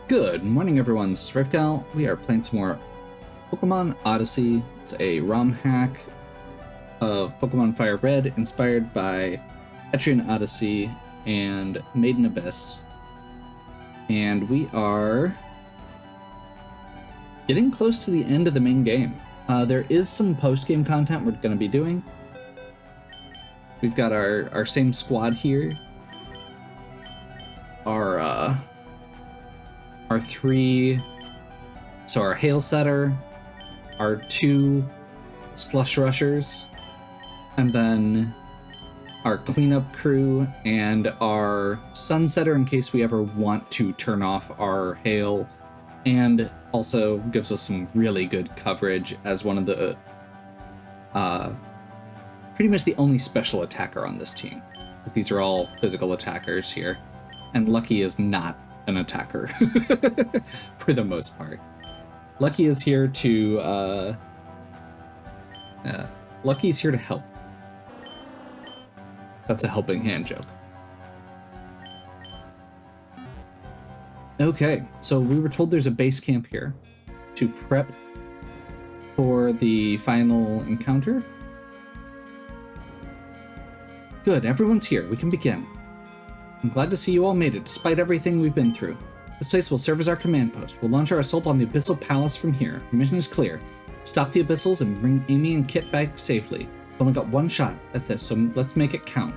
Good morning, everyone. This is Rivcal. We are playing some more Pokémon Odyssey. It's a ROM hack of Pokemon Fire Red, inspired by Etrian Odyssey and Maiden Abyss. And we are getting close to the end of the main game. There is some post-game content we're going to be doing. We've got our same squad here. Our three, so our Hail Setter, our two Slush Rushers, and then our cleanup crew and our Sunsetter in case we ever want to turn off our Hail, and also gives us some really good coverage as one of the pretty much the only special attacker on this team. These are all physical attackers here, and Lucky is not an attacker for the most part. Lucky is here to Lucky is here to help. That's a helping hand joke. Okay, so we were told there's a base camp here to prep for the final encounter. Good, everyone's here. We can begin. I'm glad to see you all made it, despite everything we've been through. This place will serve as our command post. We'll launch our assault on the Abyssal Palace from here. The mission is clear. Stop the Abyssals and bring Amy and Kit back safely. We've only got one shot at this, so let's make it count.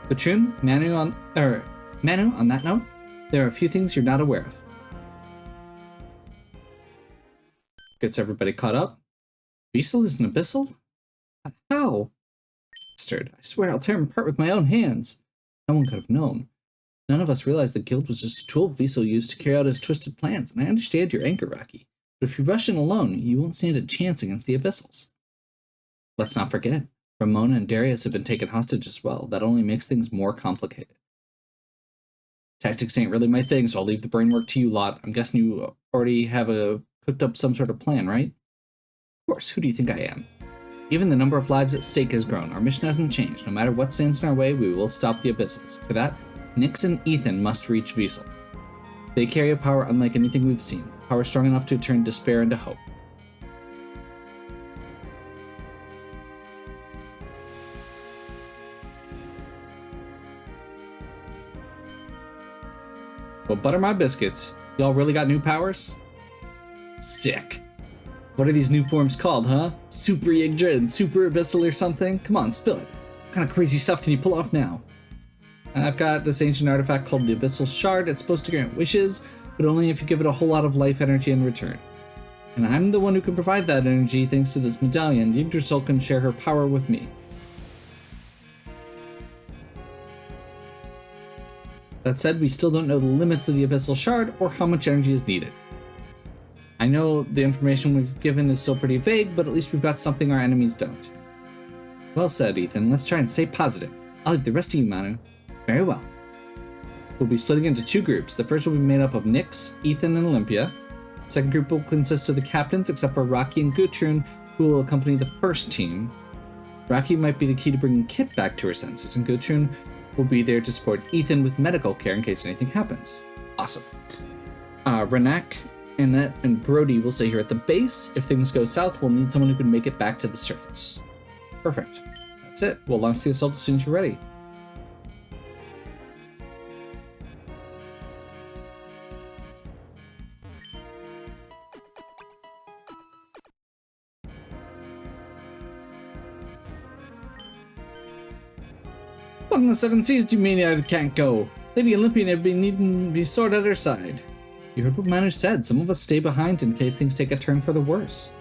Gatun, Manu, on that note, there are a few things you're not aware of. Gets everybody caught up. Abyssal is an Abyssal? How? Bastard, I swear I'll tear him apart with my own hands. No one could have known. None of us realized the guild was just a tool Abyssal used to carry out his twisted plans, and I understand your anger, Rocky. But if you rush in alone, you won't stand a chance against the Abyssals. Let's not forget, Ramona and Darius have been taken hostage as well. That only makes things more complicated. Tactics ain't really my thing, so I'll leave the brain work to you lot. I'm guessing you already have cooked up some sort of plan, right? Of course, who do you think I am? Even the number of lives at stake has grown. Our mission hasn't changed. No matter what stands in our way, we will stop the Abyssals. For that, Nyx and Ethan must reach Abyssal. They carry a power unlike anything we've seen. A power strong enough to turn despair into hope. Well, butter my biscuits. Y'all really got new powers? Sick. What are these new forms called, huh? Super Yggdra and Super Abyssal or something? Come on, spill it. What kind of crazy stuff can you pull off now? I've got this ancient artifact called the Abyssal Shard. It's supposed to grant wishes, but only if you give it a whole lot of life energy in return. And I'm the one who can provide that energy thanks to this medallion. Yggdrasil can share her power with me. That said, we still don't know the limits of the Abyssal Shard or how much energy is needed. I know the information we've given is still pretty vague, but at least we've got something our enemies don't. Well said, Ethan. Let's try and stay positive. I'll leave the rest of you, Manu. Very well. We'll be splitting into two groups. The first will be made up of Nyx, Ethan, and Olympia. The second group will consist of the captains, except for Rocky and Gudrun, who will accompany the first team. Rocky might be the key to bringing Kit back to her senses, and Gudrun will be there to support Ethan with medical care in case anything happens. Awesome. Renak, Annette, and Brody will stay here at the base. If things go south, we'll need someone who can make it back to the surface. Perfect. That's it. We'll launch the assault as soon as you're ready. What in the seven seas do you mean I can't go? Lady Olympian had been needing to be sword at her side. You heard what Manu said. Some of us stay behind in case things take a turn for the worse.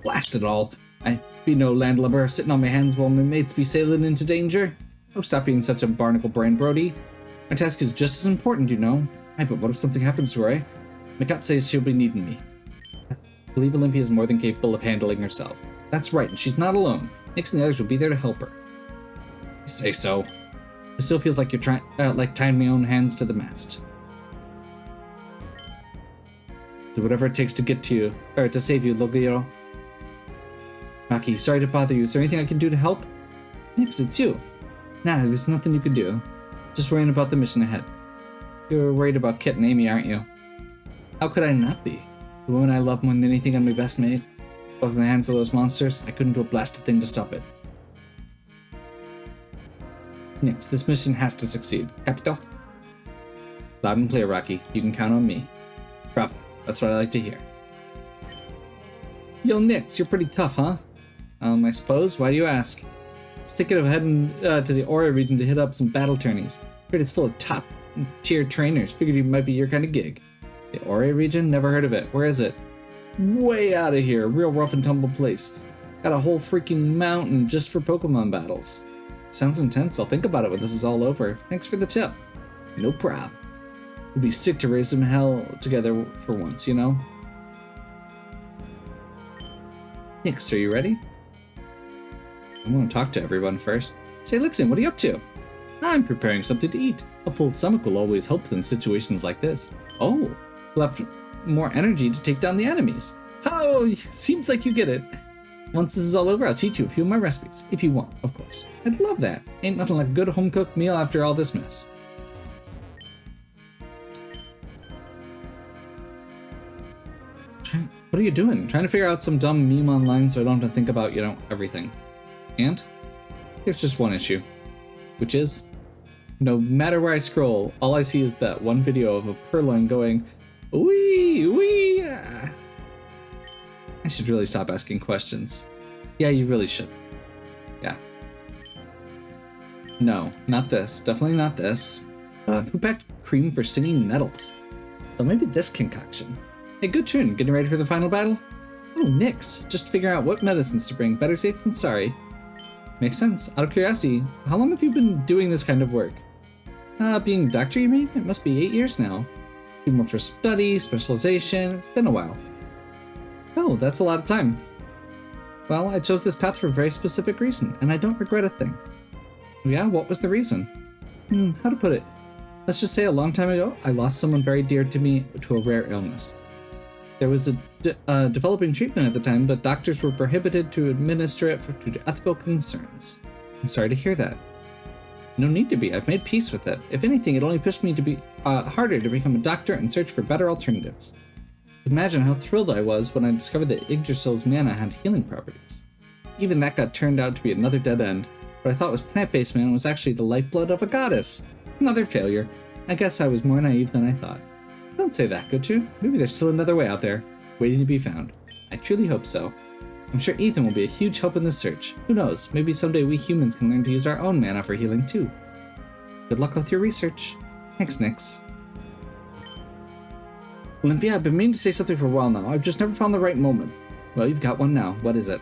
Blast it all. I'd be no landlubber sitting on my hands while my mates be sailing into danger. Oh, stop being such a barnacle brain, Brody. My task is just as important, you know. Aye, but what if something happens to her, eh? My gut says she'll be needing me. I believe Olympia is more than capable of handling herself. That's right, and she's not alone. Nyx and the others will be there to help her. You say so. It still feels like you're tying my own hands to the mast. Do whatever it takes to get to you, or to save you, Logiro. Rocky, sorry to bother you. Is there anything I can do to help? Nyx, it's you. Nah, there's nothing you can do. Just worrying about the mission ahead. You're worried about Kit and Amy, aren't you? How could I not be? The woman I love more than anything on my best mate. Both in the hands of those monsters, I couldn't do a blasted thing to stop it. Nix, this mission has to succeed. Capito? Loud and clear, Rocky. You can count on me. Bravo. That's what I like to hear. Yo, Nix, you're pretty tough, huh? I suppose. Why do you ask? I was thinking of heading to the Aura region to hit up some battle tourneys. Heard it's full of top-tier trainers. Figured it might be your kind of gig. The Aura region? Never heard of it. Where is it? Way out of here. Real rough and tumble place. Got a whole freaking mountain just for Pokemon battles. Sounds intense. I'll think about it when this is all over. Thanks for the tip. No prob. It'd be sick to raise some hell together for once, you know? Nix, are you ready? I want to talk to everyone first. Say, Lixin, what are you up to? I'm preparing something to eat. A full stomach will always help in situations like this. Oh, we'll have more energy to take down the enemies. Oh, seems like you get it. Once this is all over, I'll teach you a few of my recipes. If you want, of course. I'd love that. Ain't nothing like a good home-cooked meal after all this mess. What are you doing? Trying to figure out some dumb meme online so I don't have to think about, you know, everything. And there's just one issue, which is no matter where I scroll, all I see is that one video of a purloin going, wee, wee. I should really stop asking questions. Yeah, you really should. Yeah. No, not this. Definitely not this. Who packed cream for stinging nettles? Well, maybe this concoction. Hey, good tune. Getting ready for the final battle? Oh, Nix. Just figuring out what medicines to bring. Better safe than sorry. Makes sense. Out of curiosity, how long have you been doing this kind of work? Being a doctor, you mean? It must be 8 years now. Do more for study, specialization. It's been a while. Oh, that's a lot of time. Well, I chose this path for a very specific reason, and I don't regret a thing. Yeah, what was the reason? How to put it? Let's just say a long time ago, I lost someone very dear to me to a rare illness. There was a developing treatment at the time, but doctors were prohibited to administer it due to ethical concerns. I'm sorry to hear that. No need to be. I've made peace with it. If anything, it only pushed me to be harder to become a doctor and search for better alternatives. Imagine how thrilled I was when I discovered that Yggdrasil's mana had healing properties. Even that got turned out to be another dead end. What I thought was plant-based mana was actually the lifeblood of a goddess. Another failure. I guess I was more naive than I thought. Don't say that, Gochu. Maybe there's still another way out there, waiting to be found. I truly hope so. I'm sure Ethan will be a huge help in this search. Who knows, maybe someday we humans can learn to use our own mana for healing too. Good luck with your research. Thanks, Nix. Olympia, I've been meaning to say something for a while now. I've just never found the right moment. Well, you've got one now. What is it?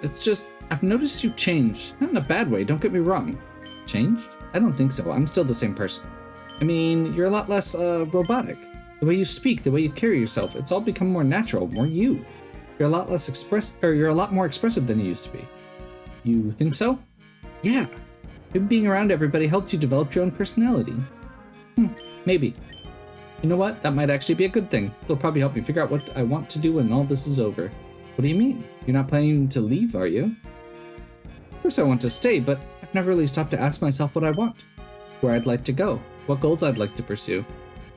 It's just, I've noticed you've changed. Not in a bad way, don't get me wrong. Changed? I don't think so. I'm still the same person. I mean, you're a lot less robotic. The way you speak, the way you carry yourself, it's all become more natural, more you. You're a lot less you're a lot more expressive than you used to be. You think so? Yeah. Maybe being around everybody helped you develop your own personality. Maybe. You know what? That might actually be a good thing. It'll probably help me figure out what I want to do when all this is over. What do you mean? You're not planning to leave, are you? Of course I want to stay, but I've never really stopped to ask myself what I want. Where I'd like to go. What goals I'd like to pursue.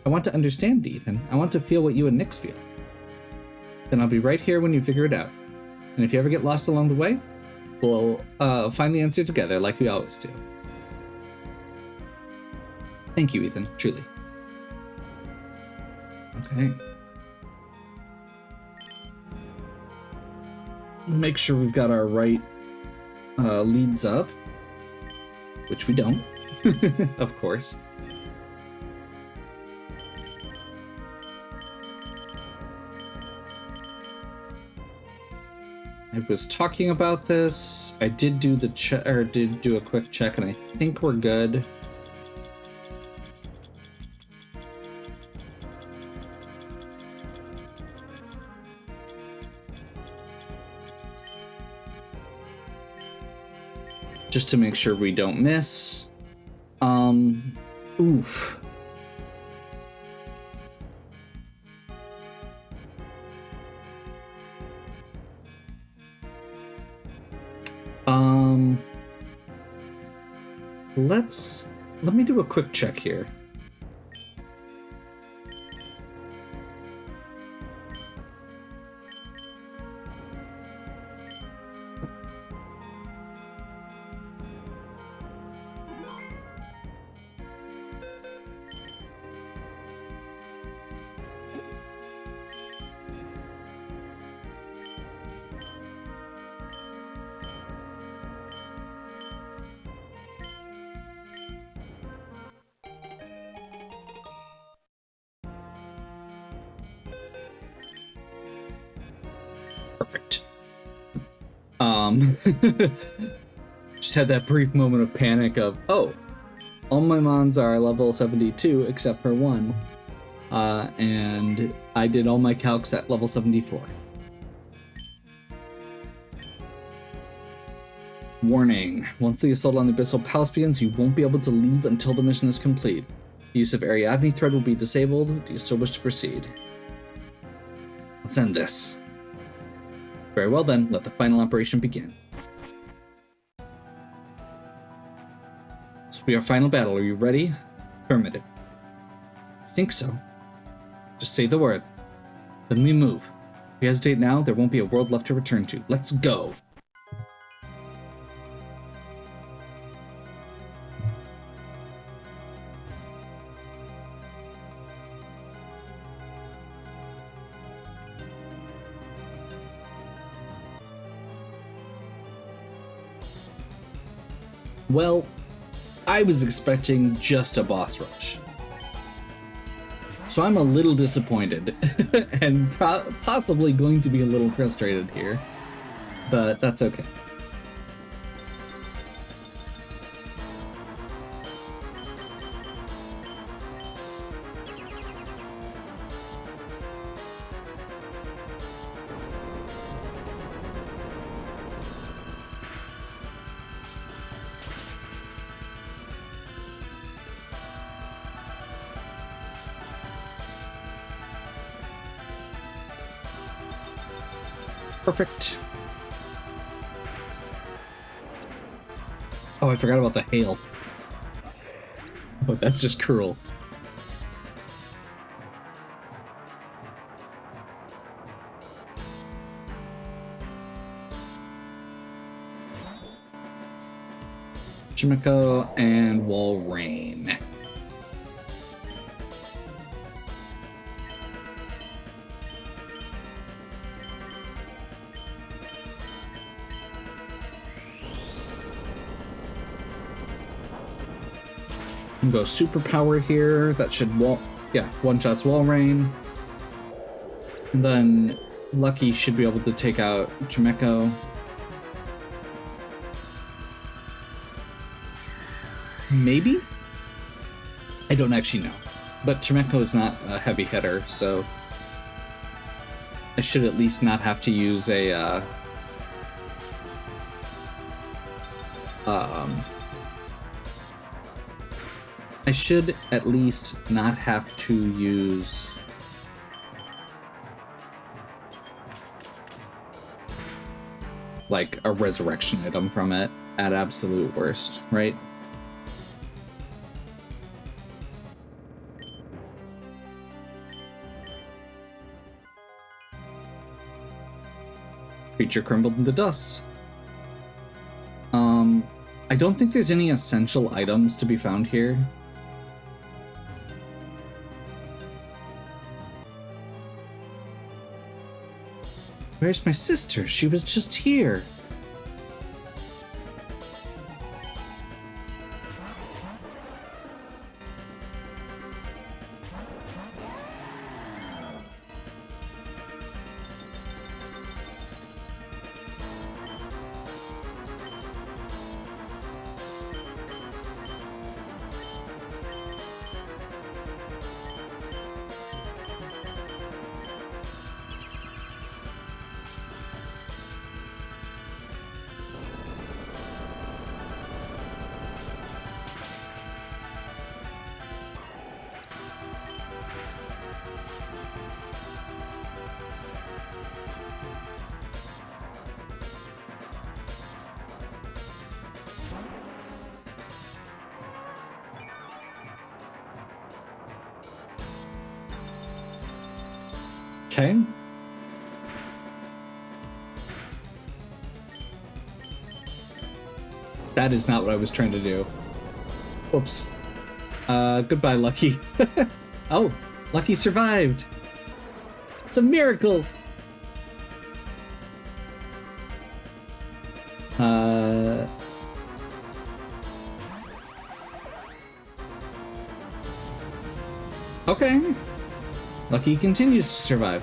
I want to understand, Ethan. I want to feel what you and Nix feel. Then I'll be right here when you figure it out. And if you ever get lost along the way, we'll find the answer together like we always do. Thank you, Ethan. Truly. Okay. Make sure we've got our right leads up. Which we don't. Of course. I was talking about this. I did do did do a quick check, and I think we're good. Just to make sure we don't miss. Oof. Let me do a quick check here. Perfect. Just had that brief moment of panic of, oh, all my mons are level 72 except for one. And I did all my calcs at level 74. Warning, once the assault on the Abyssal Palace begins, you won't be able to leave until the mission is complete. The use of Ariadne thread will be disabled. Do you still wish to proceed? Let's end this. Very well then, let the final operation begin. This will be our final battle. Are you ready? Affirmative. I think so. Just say the word. Then we move. If we hesitate now, there won't be a world left to return to. Let's go! Well, I was expecting just a boss rush. So I'm a little disappointed and possibly going to be a little frustrated here, but that's okay. Perfect. Oh, I forgot about the hail. Oh, that's just cruel. Chimico and Wall Rain. Go superpower here. That should one-shots Wall Rain. And then Lucky should be able to take out Chimico. Maybe? I don't actually know. But Chimico is not a heavy hitter, so I should at least not have to use a I should at least not have to use like a resurrection item from it at absolute worst, right? Creature crumbled into dust. I don't think there's any essential items to be found here. Where's my sister? She was just here. Okay. That is not what I was trying to do. Whoops. Goodbye, Lucky. Oh, Lucky survived. It's a miracle. Okay. Lucky continues to survive.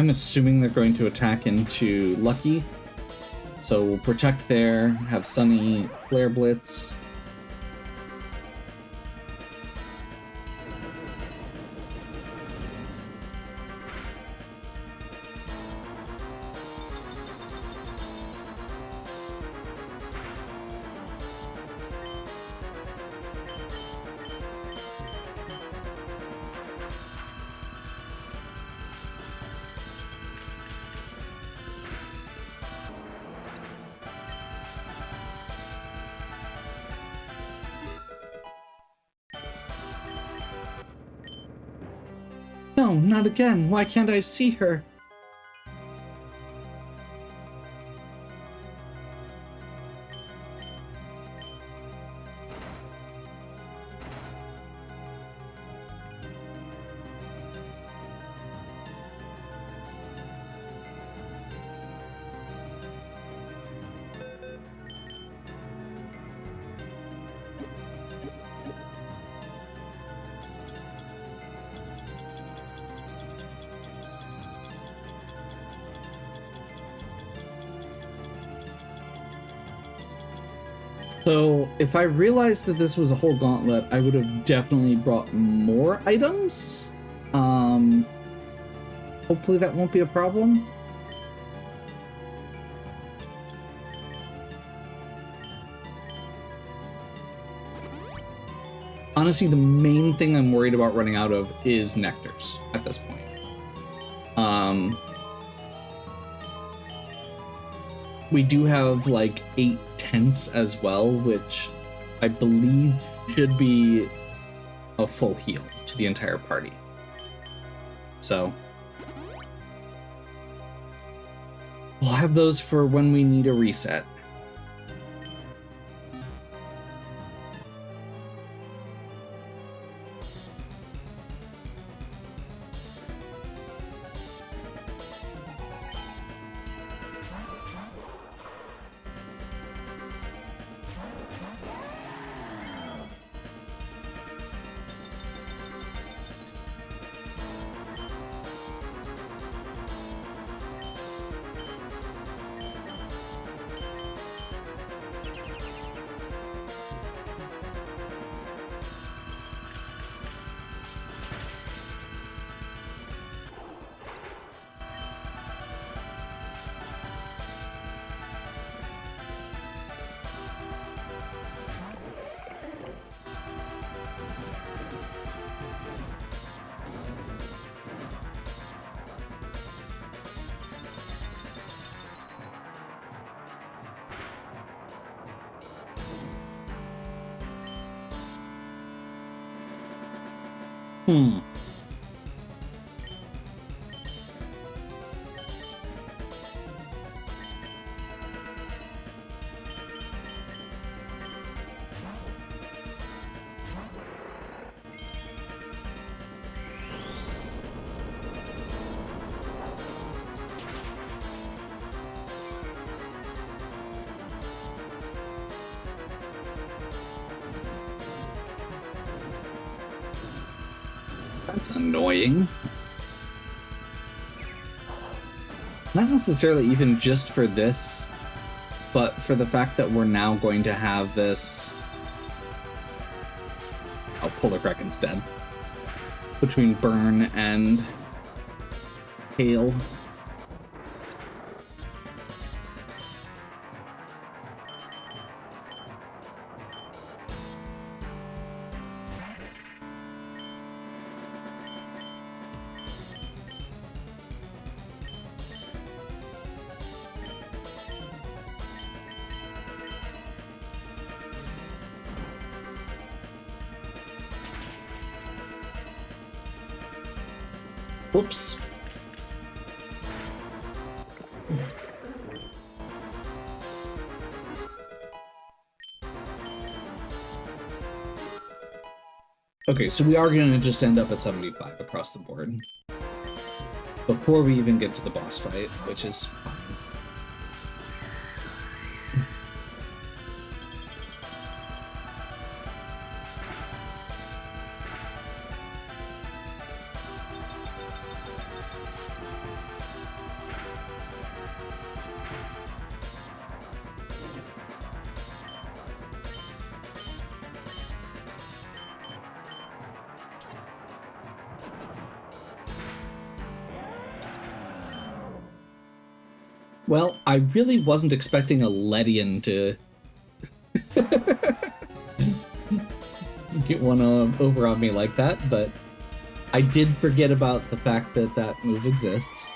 I'm assuming they're going to attack into Lucky. So we'll protect there, have Sunny Flare Blitz. No, not again. Why can't I see her? So, if I realized that this was a whole gauntlet, I would have definitely brought more items. Hopefully that won't be a problem. Honestly, the main thing I'm worried about running out of is nectars at this point. We do have like 8 tents as well, which I believe should be a full heal to the entire party. So we'll have those for when we need a reset. That's annoying. Not necessarily even just for this, but for the fact that we're now going to have this... Oh, Polar Kraken's dead. Between Burn and Hail. Whoops. Okay, so we are going to just end up at 75 across the board before we even get to the boss fight, which is fine. Well, I really wasn't expecting a Ledian to get one over on me like that, but I did forget about the fact that that move exists.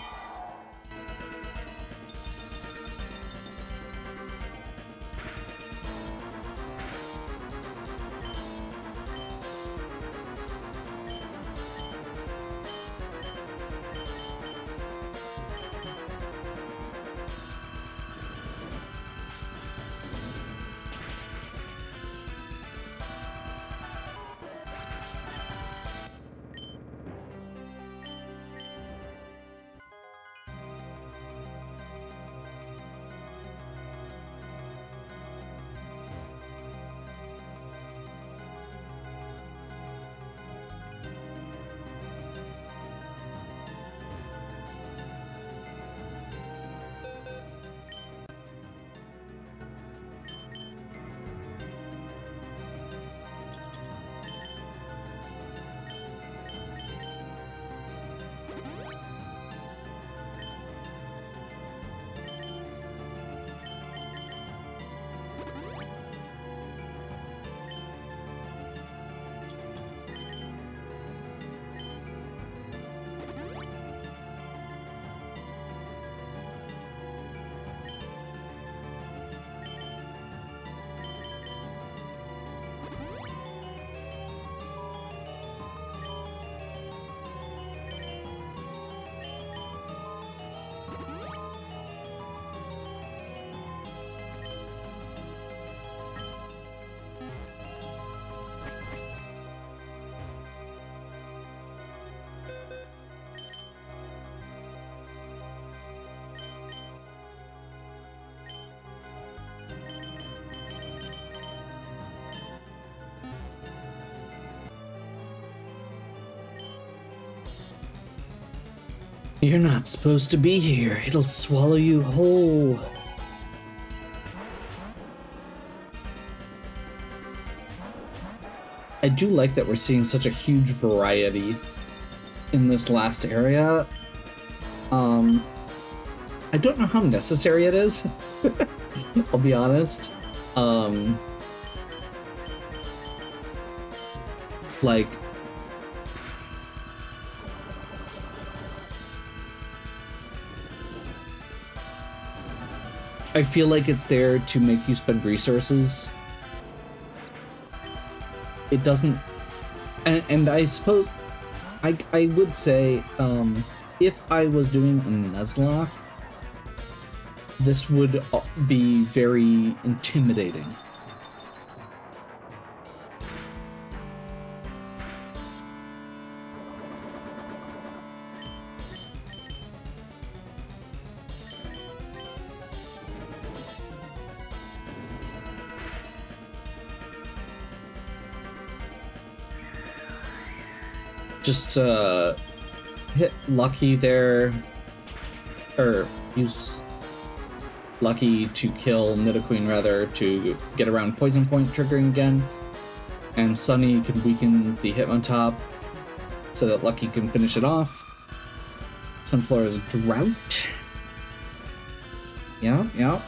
You're not supposed to be here. It'll swallow you whole. I do like that we're seeing such a huge variety in this last area. I don't know how necessary it is. I'll be honest. Like, I feel like it's there to make you spend resources. It doesn't, and I suppose I would say if I was doing a Nuzlocke, this would be very intimidating. Just hit Lucky there, or use Lucky to kill Nidoqueen rather, to get around Poison Point triggering again, and Sunny can weaken the Hitmontop so that Lucky can finish it off. Sunflora's Drought. Yeah.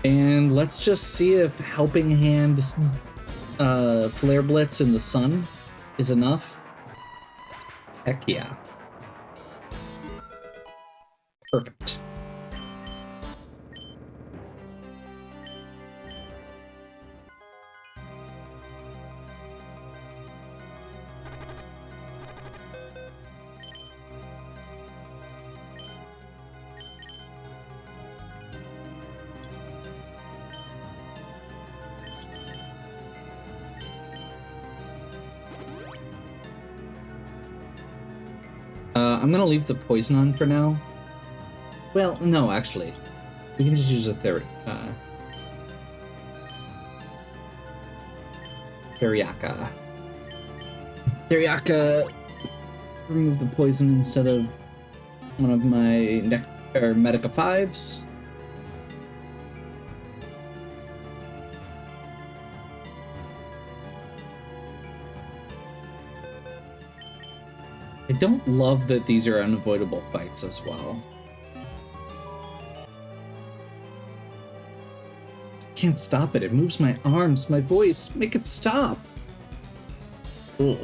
And let's just see if Helping Hand, Flare Blitz in the Sun is enough. Heck yeah. Perfect. I'm gonna leave the poison on for now. Well, no, actually. We can just use a Theriaka. Theriaka, remove the poison instead of one of my Medica 5s. I don't love that these are unavoidable fights as well. Can't stop it. It moves my arms, my voice. Make it stop. Ugh.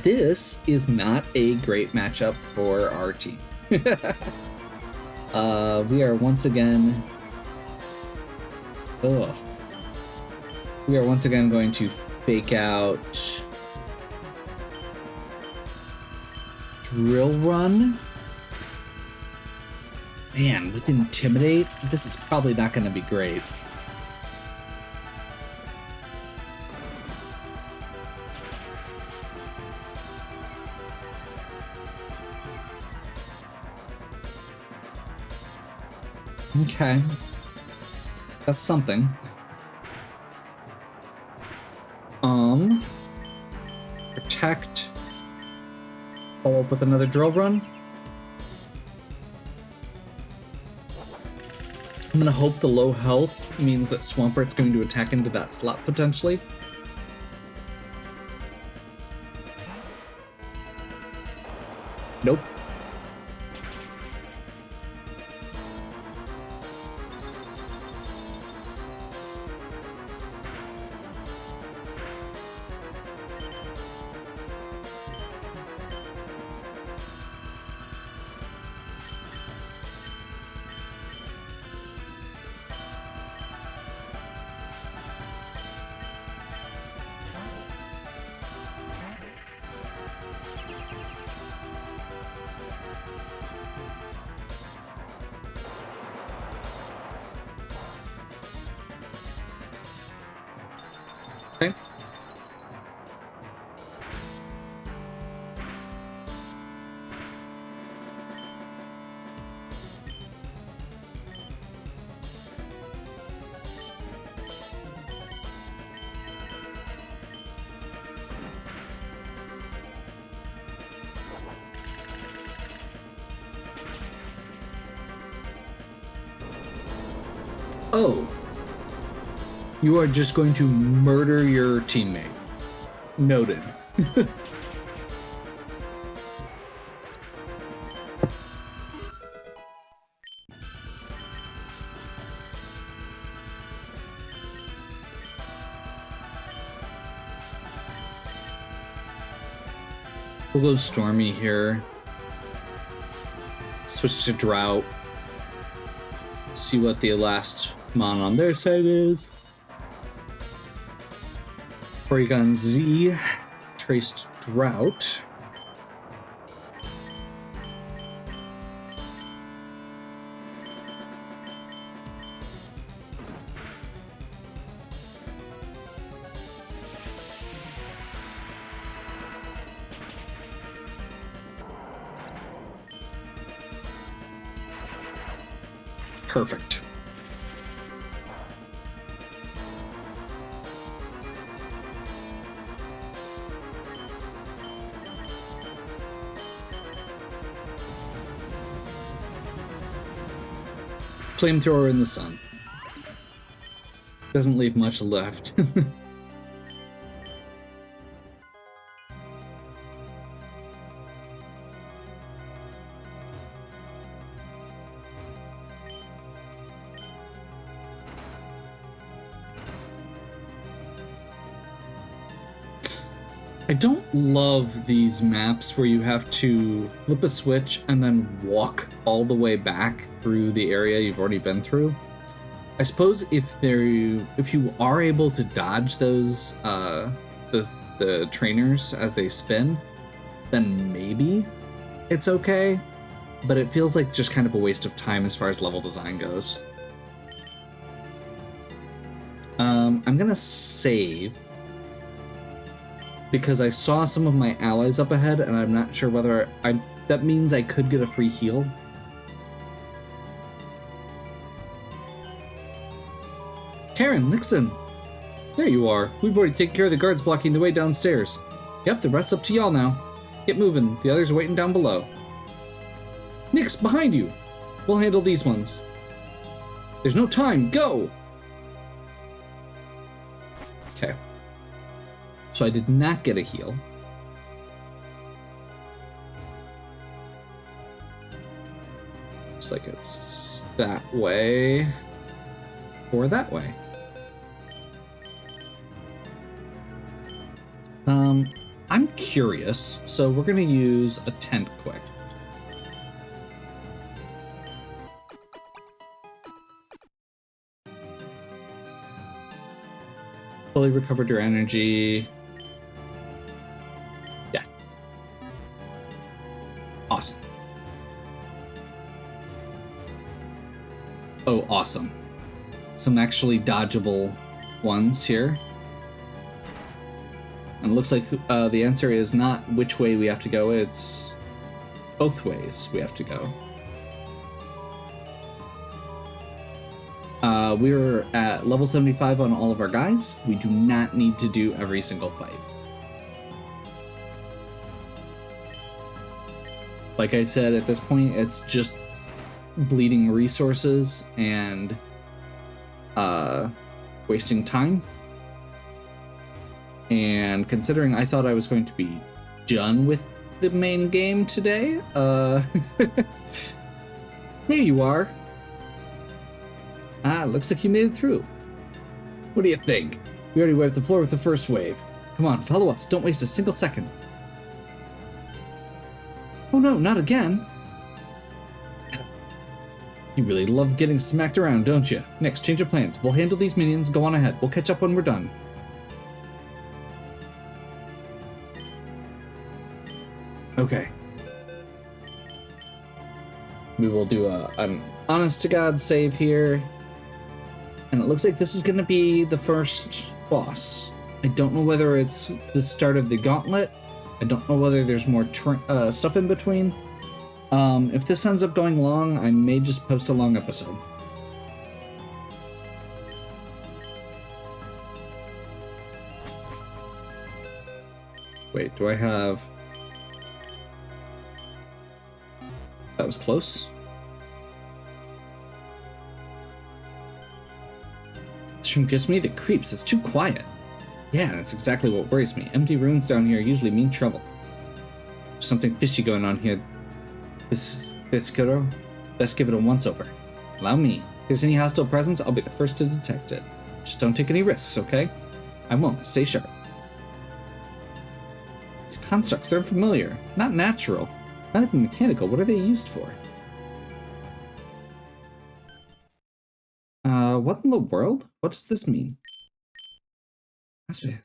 This is not a great matchup for our team. We are once again... Ugh. We are once again going to fake out... Drill Run? Man, with Intimidate, this is probably not going to be great. Okay. That's something. Protect. Follow up with another Drill Run. I'm gonna hope the low health means that Swampert's going to attack into that slot potentially. Nope. Okay. Oh. You are just going to murder your teammate. Noted. We'll go Stormy here. Switch to Drought. See what the last mon on their side is. Porygon Z, Traced Drought. Perfect. Flamethrower in the sun. Doesn't leave much left. I don't love these maps where you have to flip a switch and then walk all the way back through the area you've already been through. I suppose if you are able to dodge those the trainers as they spin, then maybe it's okay. But it feels like just kind of a waste of time as far as level design goes. I'm gonna save, because I saw some of my allies up ahead, and I'm not sure whether that means I could get a free heal. Karen, Nixon! There you are. We've already taken care of the guards blocking the way downstairs. Yep, the rest's up to y'all now. Get moving. The others are waiting down below. Nix, behind you! We'll handle these ones. There's no time. Go! Okay. So I did not get a heal. Looks like it's that way or that way. I'm curious, so we're gonna use a tent quick. Fully recovered your energy. Yeah. Awesome. Oh, awesome. Some actually dodgeable ones here. And it looks like the answer is not which way we have to go, it's both ways we have to go. We're at level 75 on all of our guys. We do not need to do every single fight. Like I said, at this point, it's just bleeding resources and wasting time. And considering I thought I was going to be done with the main game today, there you are. Ah, looks like you made it through. What do you think? We already wiped the floor with the first wave. Come on, follow us. Don't waste a single second. Oh no, not again. You really love getting smacked around, don't you? Next, change of plans. We'll handle these minions. Go on ahead. We'll catch up when we're done. Okay. We will do an honest-to-God save here. And it looks like this is going to be the first boss. I don't know whether it's the start of the gauntlet. I don't know whether there's more stuff in between. If this ends up going long, I may just post a long episode. Wait, do I have... That was close. This room gives me the creeps. It's too quiet. Yeah, that's exactly what worries me. Empty ruins down here usually mean trouble. There's something fishy going on here. This Kuro, best give it a once-over. Allow me. If there's any hostile presence, I'll be the first to detect it. Just don't take any risks, okay? I won't. Stay sharp. These constructs, they're unfamiliar. Not natural. Not even mechanical. What are they used for? What in the world? What does this mean?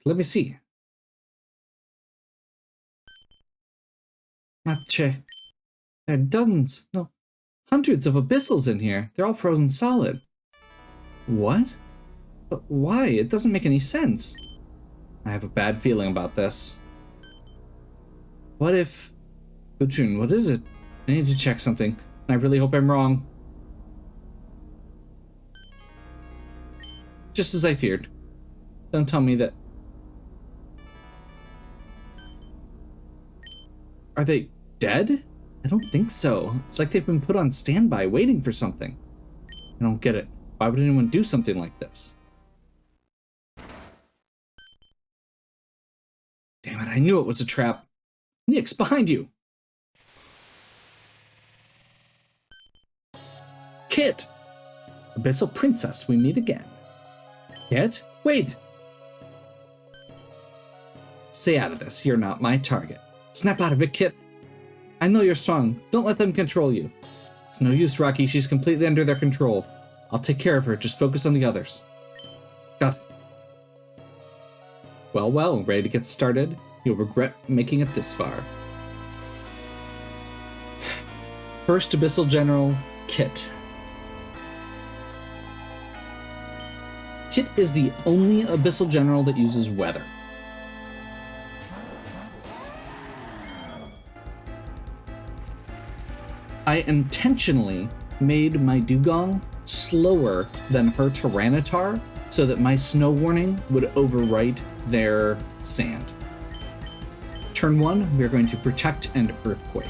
Let me see. There are dozens, no, hundreds of abyssals in here. They're all frozen solid. What? But why? It doesn't make any sense. I have a bad feeling about this. What if... Gudrun, what is it? I need to check something, and I really hope I'm wrong. Just as I feared. Don't tell me that... Are they dead? I don't think so. It's like they've been put on standby, waiting for something. I don't get it. Why would anyone do something like this? Damn it, I knew it was a trap. Nyx, behind you! Kit! Abyssal Princess, we meet again. Kit? Wait! Stay out of this. You're not my target. Snap out of it, Kit. I know you're strong. Don't let them control you. It's no use, Rocky. She's completely under their control. I'll take care of her. Just focus on the others. Got it. Well, ready to get started? You'll regret making it this far. First Abyssal General, Kit. Kit is the only Abyssal General that uses weather. I intentionally made my Dugong slower than her Tyranitar so that my snow warning would overwrite their sand. Turn 1, we are going to protect and earthquake.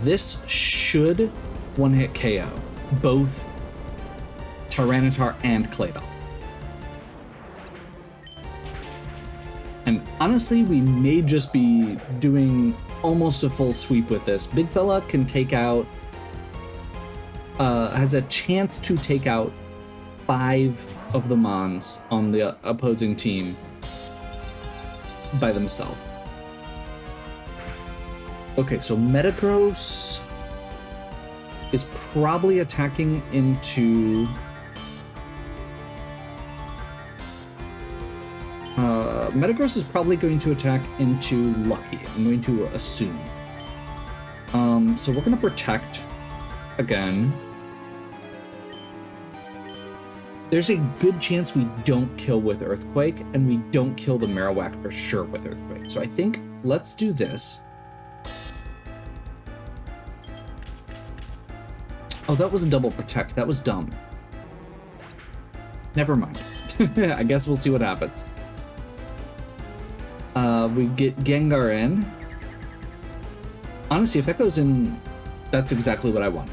This should one-hit KO both Tyranitar and Claydol. And honestly, we may just be doing almost a full sweep with this. Big fella can take out, has a chance to take out 5 of the Mons on the opposing team by themselves. Okay, so Metagross is probably attacking into Metagross is probably going to attack into Lucky. I'm going to assume. So we're going to protect again. There's a good chance we don't kill with Earthquake, and we don't kill the Marowak for sure with Earthquake. So I think let's do this. Oh, that was a double protect. That was dumb. Never mind. I guess we'll see what happens. We get Gengar in. Honestly, if that goes in, that's exactly what I want.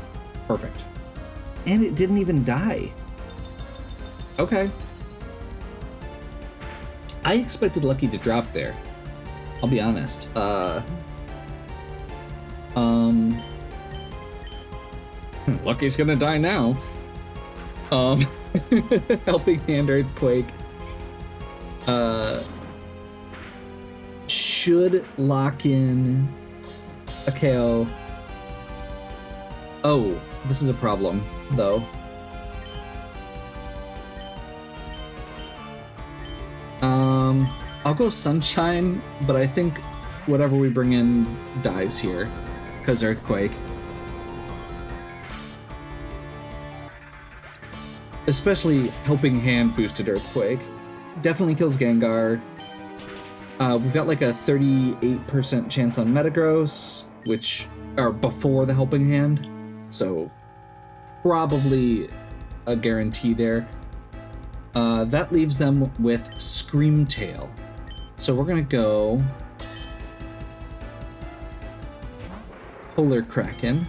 Perfect. And it didn't even die. Okay. I expected Lucky to drop there. I'll be honest. Lucky's gonna die now. Helping Hand Earthquake. Should lock in a KO. Oh, this is a problem, though. I'll go Sunshine, but I think whatever we bring in dies here, because Earthquake. Especially Helping Hand boosted Earthquake. Definitely kills Gengar. We've got like a 38% chance on Metagross, which are before the Helping Hand, so probably a guarantee there. That leaves them with Screamtail. So we're gonna go Polar Kraken.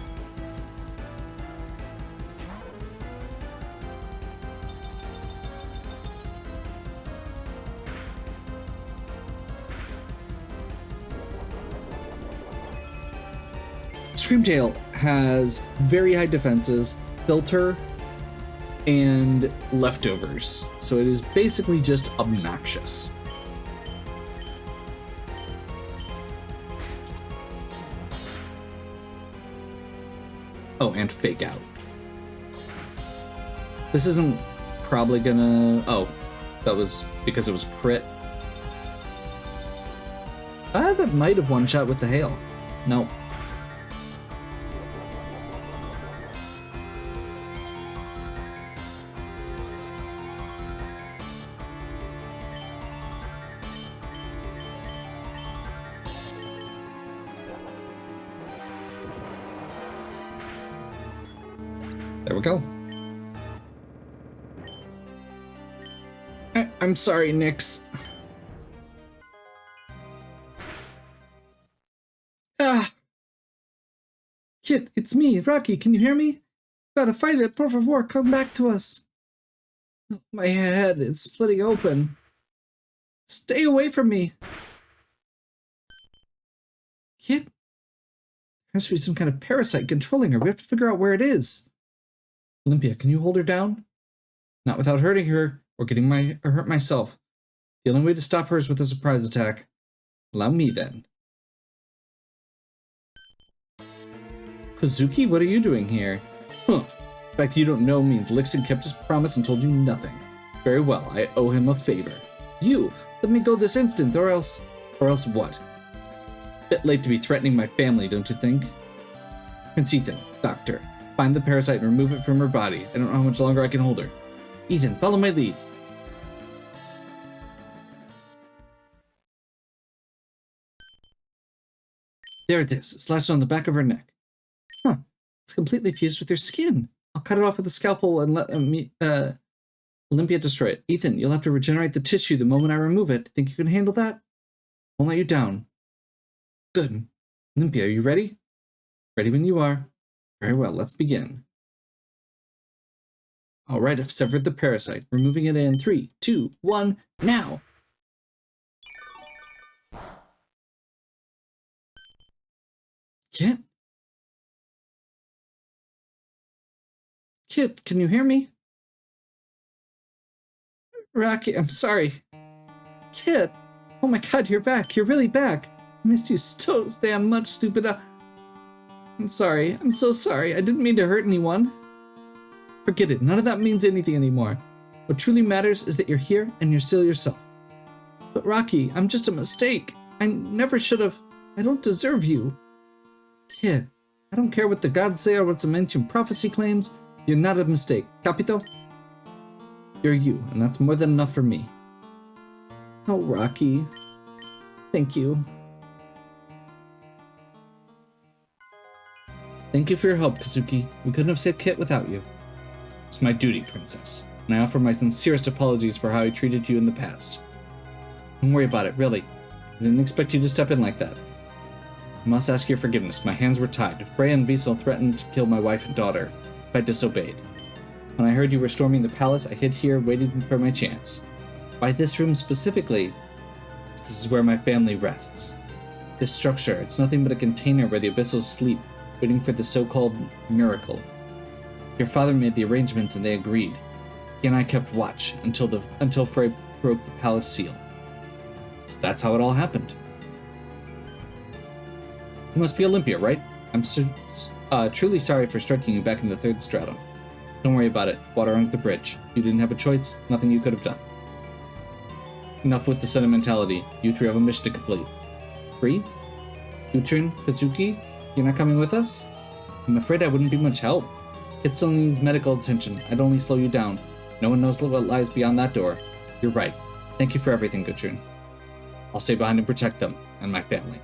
Screamtail has very high defenses, filter, and leftovers. So it is basically just obnoxious. Oh, and Fake Out. This isn't probably gonna... Oh, that was because it was a crit. That might have one-shot with the hail. Nope. There we go. I'm sorry, Nyx. Kid, it's me, Rocky. Can you hear me? Gotta fight it. Por favor, come back to us. My head is splitting open. Stay away from me. Kid? There has to be some kind of parasite controlling her. We have to figure out where it is. Olympia, can you hold her down? Not without hurting her, or getting hurt myself. The only way to stop her is with a surprise attack. Allow me then. Kazuki, what are you doing here? Huh. The fact you don't know means Lixin kept his promise and told you nothing. Very well, I owe him a favor. You, let me go this instant, or else what? Bit late to be threatening my family, don't you think? Prince Ethan, doctor, find the parasite and remove it from her body. I don't know how much longer I can hold her. Ethan, follow my lead. There it is. It's lashed on the back of her neck. Huh. It's completely fused with her skin. I'll cut it off with a scalpel and let Olympia destroy it. Ethan, you'll have to regenerate the tissue the moment I remove it. Think you can handle that? Won't let you down. Good. Olympia, are you ready? Ready when you are. Very well, let's begin. Alright, I've severed the parasite. Removing it in 3, 2, 1, now! Kit? Kit, can you hear me? Rocky, I'm sorry. Kit! Oh my god, you're back. You're really back. I missed you so damn much, stupid. I'm sorry. I'm so sorry. I didn't mean to hurt anyone. Forget it. None of that means anything anymore. What truly matters is that you're here and you're still yourself. But Rocky, I'm just a mistake. I never should have. I don't deserve you. Kid, I don't care what the gods say or what some ancient prophecy claims. You're not a mistake. Capito? You're you, and that's more than enough for me. Oh, Rocky. Thank you. Thank you for your help, Kazuki. We couldn't have saved Kit without you. It's my duty, Princess, and I offer my sincerest apologies for how I treated you in the past. Don't worry about it, really. I didn't expect you to step in like that. I must ask your forgiveness. My hands were tied. If Freya and Abyssal threatened to kill my wife and daughter, if I disobeyed. When I heard you were storming the palace, I hid here, waiting for my chance. By this room specifically, this is where my family rests. This structure, it's nothing but a container where the Abyssals sleep, waiting for the so-called miracle. Your father made the arrangements and they agreed. He and I kept watch until Frey broke the palace seal. So that's how it all happened. You must be Olympia, right? I'm truly sorry for striking you back in the third stratum. Don't worry about it. Water under the bridge. You didn't have a choice. Nothing you could have done. Enough with the sentimentality. You three have a mission to complete. Free? Gutrin, Kazuki, you're not coming with us? I'm afraid I wouldn't be much help. It still needs medical attention. I'd only slow you down. No one knows what lies beyond that door. You're right. Thank you for everything, Gutrin. I'll stay behind and protect them, and my family.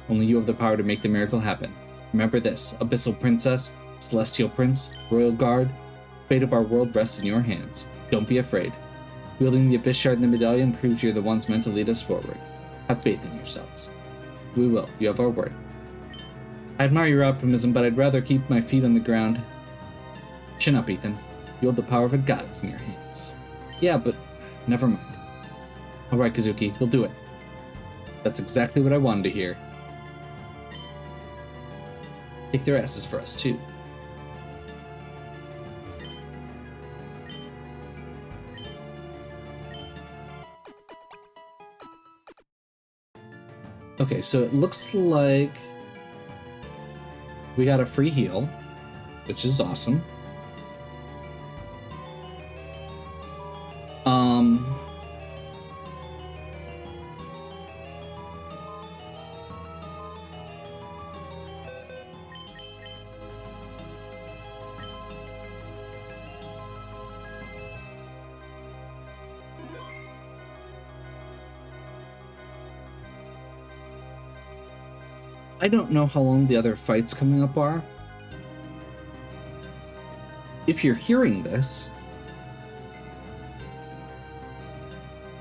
Only you have the power to make the miracle happen. Remember this, Abyssal Princess, Celestial Prince, Royal Guard, the fate of our world rests in your hands. Don't be afraid. Wielding the Abyss Shard and the medallion proves you're the ones meant to lead us forward. Have faith in yourselves. We will. You have our word. I admire your optimism, but I'd rather keep my feet on the ground. Chin up, Ethan. You hold the power of a goddess in your hands. Yeah, but never mind. Alright, Kazuki, we'll do it. That's exactly what I wanted to hear. Kick their asses for us, too. Okay, so it looks like we got a free heal, which is awesome. I don't know how long the other fights coming up are. If you're hearing this,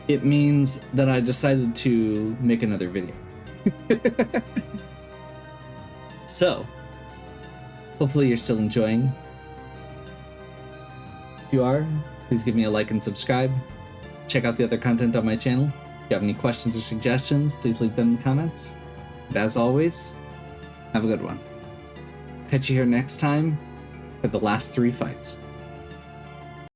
it means that I decided to make another video. So, hopefully you're still enjoying. If you are, please give me a like and subscribe. Check out the other content on my channel. If you have any questions or suggestions, please leave them in the comments. And as always, have a good one. Catch you here next time for the last 3 fights.